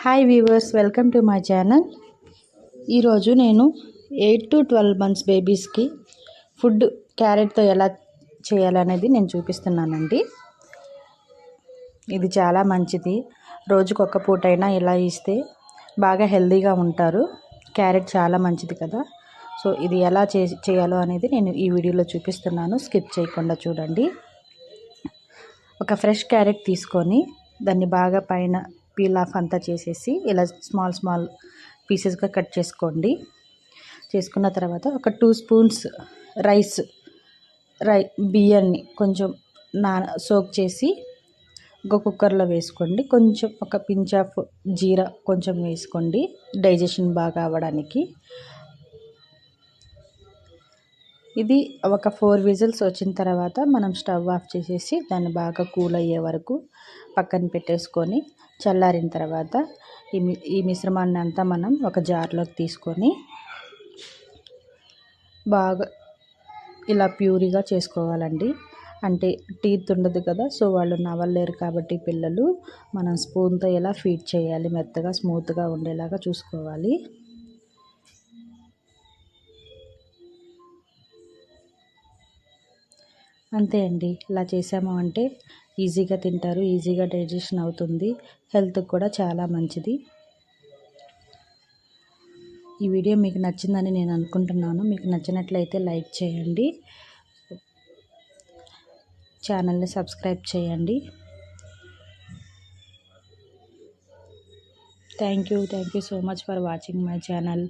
Hi viewers, welcome to my channel. ఈరోజు నేను 8 to 12 months బేబీస్కి food క్యారెట్తో ఎలా చేయాలనేది నేను చూపిస్తున్నానండి. ఇది చాలా మంచిది. రోజుకొక పూటైనా ఇలా ఇస్తే బాగా హెల్తీగా ఉంటారు. క్యారెట్ చాలా మంచిది కదా. సో ఇది ఎలా చేయాలో అనేది నేను ఈ వీడియోలో చూపిస్తున్నాను. స్కిప్ చేయకుండా చూడండి. ఒక ఫ్రెష్ క్యారెట్ తీసుకొని దాన్ని బాగా పైన పీల్ ఆఫ్ అంతా చేసేసి ఇలా స్మాల్ పీసెస్గా కట్ చేసుకోండి. చేసుకున్న తర్వాత ఒక 2 spoons బియ్యాన్ని కొంచెం సోక్ చేసి ఒక కుక్కర్లో వేసుకోండి. కొంచెం ఒక పించ్ ఆఫ్ జీరా కొంచెం వేసుకోండి, డైజెషన్ బాగా అవ్వడానికి. ఇది ఒక 4 whistles వచ్చిన తర్వాత మనం స్టవ్ ఆఫ్ చేసేసి దాన్ని బాగా కూల్ అయ్యే వరకు పక్కన పెట్టేసుకొని చల్లారిన తర్వాత ఈ మిశ్రమాన్ని అంతా మనం ఒక జార్లోకి తీసుకొని బాగా ఇలా ప్యూరీగా చేసుకోవాలండి. అంటే టీత్ ఉండదు కదా, సో వాళ్ళు నవ్వలేరు కాబట్టి పిల్లలు మనం స్పూన్తో ఇలా ఫీడ్ చేయాలి. మెత్తగా స్మూత్గా ఉండేలాగా చూసుకోవాలి. అంతే అండి. ఇలా చేసాము అంటే ఈజీగా తింటారు, ఈజీగా డైజెషన్ అవుతుంది, హెల్త్కి కూడా చాలా మంచిది. ఈ వీడియో మీకు నచ్చిందని నేను అనుకుంటున్నాను. మీకు నచ్చినట్లయితే లైక్ చేయండి, ఛానల్ని సబ్స్క్రైబ్ చేయండి. Thank you so much for watching my channel.